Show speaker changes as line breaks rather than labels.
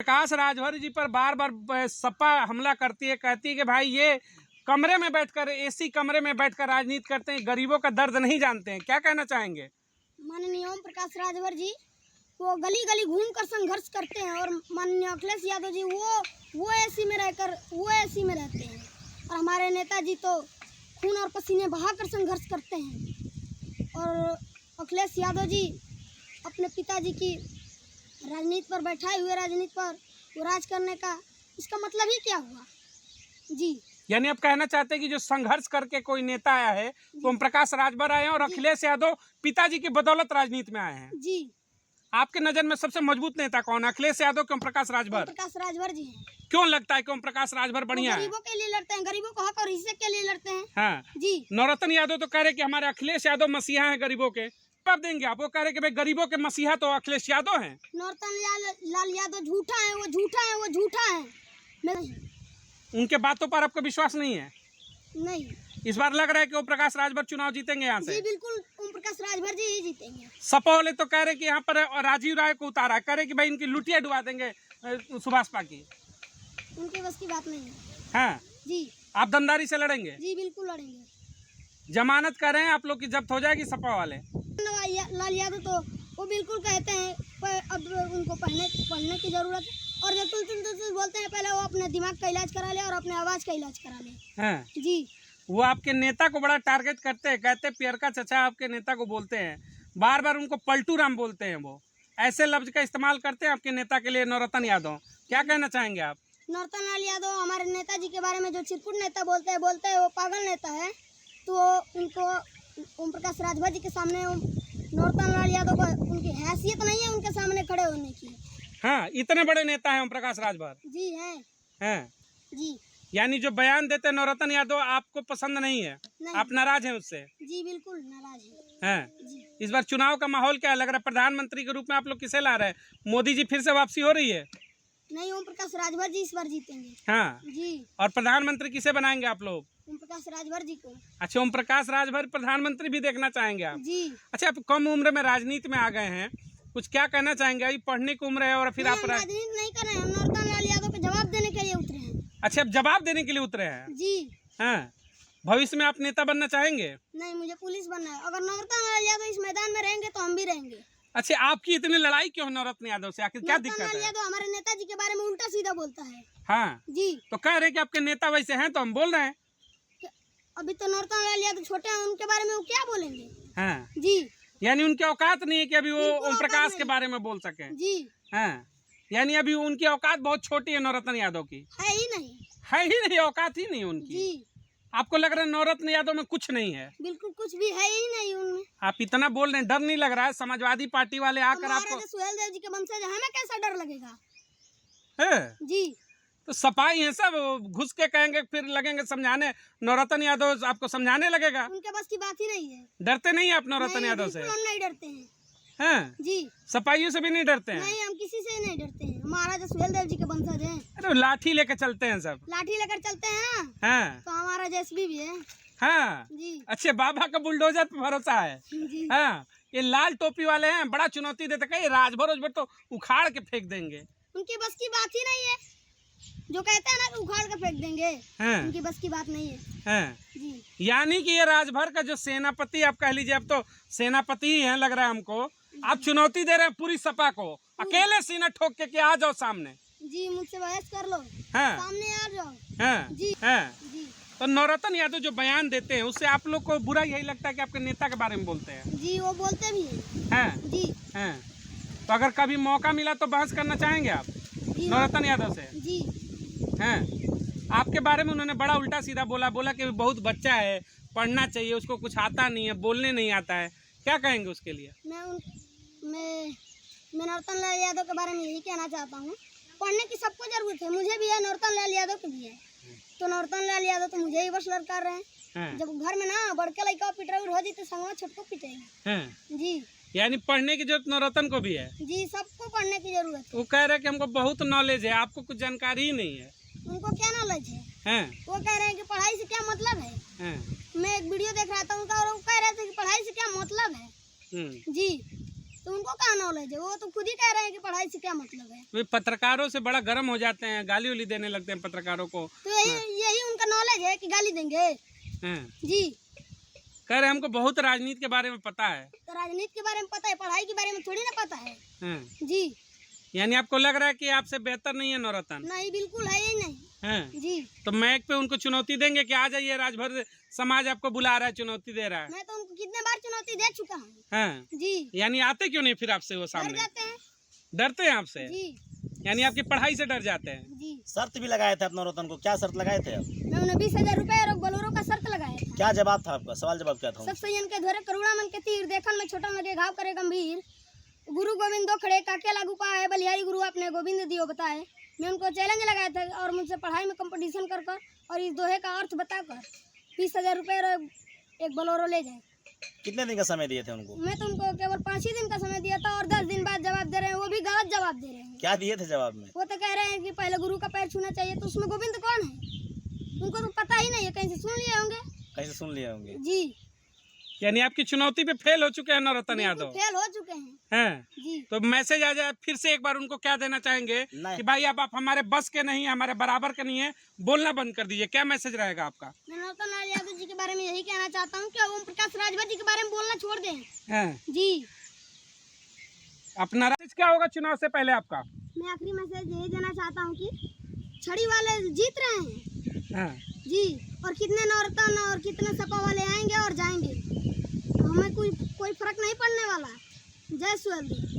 प्रकाश राजभर जी पर बार बार सपा हमला करती है, कहती है कि भाई ये कमरे में बैठकर, एसी कमरे में बैठकर राजनीति करते हैं, गरीबों का दर्द नहीं जानते हैं। क्या कहना चाहेंगे?
माननीय ओम प्रकाश राजभर जी वो गली गली घूमकर संघर्ष करते हैं और माननीय अखिलेश यादव जी वो एसी में रहते हैं और हमारे नेताजी तो खून और पसीने बहाकर संघर्ष करते हैं। और अखिलेश यादव जी अपने पिताजी की राजनीति पर बैठाए हुए राजनीति पर वो राज करने का इसका मतलब ही क्या हुआ जी?
यानी आप कहना चाहते हैं कि जो संघर्ष करके कोई नेता आया है तो ओम प्रकाश राजभर आए हैं और अखिलेश यादव पिताजी की बदौलत राजनीति में आए हैं
जी।
आपके नजर में सबसे मजबूत नेता कौन है, अखिलेश यादव के ओम प्रकाश राजभर?
प्रकाश राजभर जी हैं।
क्यों लगता है कि ओम प्रकाश राजभर बढ़िया है?
गरीबों के लिए लड़ते हैं, गरीबों को हक और हिस्से के लिए लड़ते हैं।
हाँ
जी।
नवरत्न यादव तो कह रहे कि हमारे अखिलेश यादव मसीहा हैं गरीबों के, आप देंगे? आप वो कह रहे कि भाई गरीबों के मसीहा तो अखिलेश यादव हैं।
नवरत्न लाल यादव झूठा है, वो झूठा है। नहीं,
उनके बातों पर आपको विश्वास नहीं है?
नहीं।
इस बार लग रहा है कि ओम प्रकाश राजभर चुनाव जीतेंगे यहाँ से?
जी बिल्कुल, ओम प्रकाश राजभर जी ही जीतेंगे।
सपा वाले तो कह रहे कि यहाँ पर राजीव राय को उतारा, कह रहे कि भाई इनकी लुटिया डुबा देंगे सुभाष पाकी।
उनके बस की बात नहीं है।
हाँ
जी।
आप दमदारी से लड़ेंगे?
जी बिल्कुल लड़ेंगे।
जमानत कर रहे हैं आप लोग की जब्त हो जाएगी सपा वाले?
लाल यादव तो वो बिल्कुल कहते हैं पर अब उनको पढ़ने की जरूरत है और जब तुलसी बोलते हैं पहले वो अपने दिमाग का इलाज करा ले और अपने आवाज का इलाज करा ले।
हाँ
जी।
वो आपके नेता को बड़ा टारगेट करते हैं, कहते हैं पियरका चचा आपके नेता को बोलते हैं, बार बार उनको पलटू राम बोलते हैं, वो ऐसे लफ्ज का इस्तेमाल करते हैं आपके नेता के लिए। नवरत्न यादव क्या कहना चाहेंगे आप?
नवरत्न लाल यादव हमारे नेताजी के बारे में जो चिरकुट नेता बोलते हैं वो पागल नेता है, तो उनको ओम प्रकाश राजभर जी के सामने नवरत्न लाल यादव को उनकी हैसियत नहीं है उनके सामने खड़े होने की।
हाँ इतने बड़े नेता हैं ओम प्रकाश राजभर?
जी
हैं।
जी।
यानी जो बयान देते हैं नवरत्न यादव आपको पसंद नहीं है?
नहीं।
आप नाराज हैं उससे?
जी बिल्कुल नाराज है।
हैं। इस बार चुनाव का माहौल क्या लग रहा है? प्रधानमंत्री के रूप में आप लोग किसे ला रहे हैं? मोदी जी फिर से वापसी हो रही है?
नहीं, ओम प्रकाश राजभर जी इस बार जीतेंगे।
हाँ
जी।
और प्रधानमंत्री किसे बनाएंगे आप लोग?
ओम प्रकाश राजभर जी को।
अच्छा ओम प्रकाश राजभर प्रधानमंत्री भी देखना चाहेंगे आप?
जी।
अच्छा आप कम उम्र में राजनीति में आ गए हैं, कुछ क्या कहना चाहेंगे? अभी पढ़ने की उम्र है और फिर आप
राजनीति नहीं कर रहे हैं, हम नवरत्न लाल यादव को जवाब देने के लिए उतरे हैं।
अच्छा आप जवाब देने के लिए उतरे हैं?
जी।
हाँ भविष्य में आप नेता बनना चाहेंगे?
नहीं, मुझे पुलिस बनना है। अगर नवरत्न लाल यादव इस मैदान में रहेंगे तो हम भी रहेंगे।
अच्छा आपकी इतनी लड़ाई क्यों नवरत्न यादव से, आखिर क्या दिक्कत है?
नवरत्न लाल यादव हमारे नेताजी के बारे में उल्टा सीधा बोलता है।
हाँ
जी।
तो कह रहे कि आपके नेता वैसे हैं तो हम बोल रहे हैं।
अभी तो नवरत्न लाल यादव छोटे हैं, उनके बारे में वो क्या बोलेंगे?
हाँ
जी।
यानी उनकी औकात नहीं है कि अभी वो
बिल्कुल
ओम प्रकाश
औकात
के बारे में बोल सके?
जी।
हाँ यानी अभी उनकी औकात बहुत छोटी है नवरत्न यादव की?
है ही नहीं।
है ही नहीं, औकात ही नहीं उनकी।
जी।
आपको लग रहा है नवरत्न यादव में कुछ नहीं है?
बिल्कुल कुछ भी है ही नहीं उनमें।
आप इतना बोल रहे हैं, डर नहीं लग रहा है? समाजवादी पार्टी वाले आकर आपको
सुहेलदेव जी के वंशज हमें कैसा डर लगेगा?
है?
जी।
तो सफाई है सब, घुस के कहेंगे फिर लगेंगे समझाने, नवरत्न यादव आपको समझाने लगेगा?
उनके बस की बात ही नहीं है।
डरते नहीं आप नवरत्न यादव से?
हम नहीं डरते हैं।
हैं?
जी।
सफाइयों से भी नहीं डरते हैं?
नहीं, हम किसी से नहीं डरते हैं। महाराजा सुहेलदेव जी के वंशज हैं।
अरे लाठी लेके चलते हैं सब?
लाठी लेकर चलते हैं।
हाँ
तो हमारा जेसीबी भी है।
हाँ
जी।
अच्छे बाबा का बुलडोजर पे भरोसा है?
जी।
हाँ ये लाल टोपी वाले हैं, बड़ा चुनौती देते, कहीं राजभर तो उखाड़ के फेंक देंगे।
उनकी बस की बात ही नहीं है, जो कहते हैं ना कि उखाड़ के फेंक देंगे।
हाँ।
उनकी बस की बात नहीं है।
हाँ।
जी।
यानी कि ये राजभर का जो सेनापति आप कह लीजिए, अब तो सेनापति ही हैं लग रहा है हमको, आप चुनौती दे रहे हैं पूरी सपा को, अकेले सीना ठोक के कि आ जाओ सामने।
जी, मुझसे बहस कर लो।
हाँ।
सामने आ जाओ।
हाँ।
जी।
हाँ।
जी।
तो नवरत्न यादव जो बयान देते हैं उससे आप लोग को बुरा यही लगता है कि आपके नेता के बारे में बोलते हैं?
जी, वो बोलते भी हैं।
हाँ।
जी।
हाँ। तो अगर कभी मौका मिला तो बहस करना चाहेंगे आप नवरत्न यादव से?
जी।
हैं? आपके बारे में उन्होंने बड़ा उल्टा सीधा बोला कि बहुत बच्चा है, पढ़ना चाहिए, उसको कुछ आता नहीं है, बोलने नहीं आता है, क्या कहेंगे उसके लिए?
मैं नवरत्न लाल यादव के बारे में यही कहना चाहता हूँ, पढ़ने की सबको जरूरत है, मुझे भी है, नवरत्न लाल यादव को भी है। तो नवरत्न लाल यादव तो मुझे ही बस लड़का रहे हैं। जब घर में ना बड़के लड़का पिटरा हो जी तो संगवा छोटको पिटेगा। जी।
यानी पढ़ने की जरूरत नवरत्न को भी है?
जी, सबको पढ़ने की जरूरत है।
वो कह रहे हैं कि हमको बहुत नॉलेज है, आपको कुछ जानकारी ही नहीं है।
उनको क्या नॉलेज है? वो कह रहे हैं कि पढ़ाई से क्या मतलब है। मैं एक वीडियो देख रहा था उनका और वो कह रहे थे कि पढ़ाई से क्या मतलब है। जी। तो उनको कहाँ नॉलेज है? वो तो खुद ही कह रहे हैं कि पढ़ाई से क्या मतलब है।
वे पत्रकारों से बड़ा गर्म हो जाते हैं, गाली उली देने लगते हैं पत्रकारों को।
तो यही उनका नॉलेज है कि गाली देंगे।
हैं।
जी
कह रहे हमको बहुत राजनीति के बारे में पता है।
तो राजनीति के बारे में पता है, पढ़ाई के बारे में थोड़ी ना पता है।
हैं।
जी
यानी आपको लग रहा है कि आपसे बेहतर नहीं है नवरत्न?
नहीं, बिल्कुल है ही नहीं।
हैं।
जी
तो मैक पे उनको चुनौती देंगे कि आ जाइए, राजभर समाज आपको बुला रहा है, चुनौती दे रहा है।
मैं तो उनको कितने बार चुनौती दे चुका हूँ।
हैं।
जी
यानी आते क्यों नहीं फिर आपसे वो
डर
सामने?
जाते हैं।
डरते हैं आपसे?
जी
यानी आपकी पढ़ाई से डर जाते हैं?
जी
शर्त भी लगाए थे अपने नवरत्न को, क्या शर्त लगाए थे आप?
मैं उन्हें 20,000 रुपए और बोलेरो का शर्त लगाया था।
क्या जवाब था आपका? सवाल जवाब क्या था?
सब सैयन के धोरे करुणा मन के तीर, देखन में छोटा लगे घाव करे गंभीर। गुरु गोविंद दो खड़े काके लागू पाए, बलिहारी गुरु अपने गोविंद दियो बताए। मैं उनको चैलेंज लगाया था और मुझसे पढ़ाई में कंपटीशन कर और इस दोहे का अर्थ बताकर 20,000 रुपये और एक बोलेरो ले जाए।
कितने दिन का समय दिए थे उनको?
मैं तो उनको केवल 5 ही दिन का समय दिया था और 10 दिन बाद जवाब दे रहे हैं, वो भी गलत जवाब दे रहे हैं।
क्या दिए थे जवाब में?
वो तो कह रहे हैं कि पहले गुरु का पैर छूना चाहिए। तो उसमें गोविंद कौन है? उनको तो पता ही नहीं है, कहीं से सुन लिए होंगे।
कैसे सुन लिए होंगे?
जी
यानी आपकी चुनौती पे फेल हो चुके हैं नवरत्न यादव?
फेल हो चुके हैं।
हैं।
जी
तो मैसेज आ जाए फिर से एक बार उनको, क्या देना चाहेंगे
नहीं।
कि भाई अब आप हमारे बस के नहीं, हमारे बराबर के नहीं है, बोलना बंद कर दीजिए? क्या मैसेज रहेगा आपका?
मैं नौतन लाल यादव जी के बारे में यही कहना चाहता हूँ कि ओम प्रकाश राजभर जी के बारे में बोलना छोड़ दें।
हैं।
जी
अपना मैसेज क्या होगा चुनाव से पहले आपका?
मैं आखिरी मैसेज यही देना चाहता हूँ कि छड़ी वाले जीत रहे हैं।
हैं।
जी और कितने नौरतन और कितने सपा वाले आएंगे और जाएंगे, हमें कोई फर्क नहीं पड़ने वाला। जय सुहेल।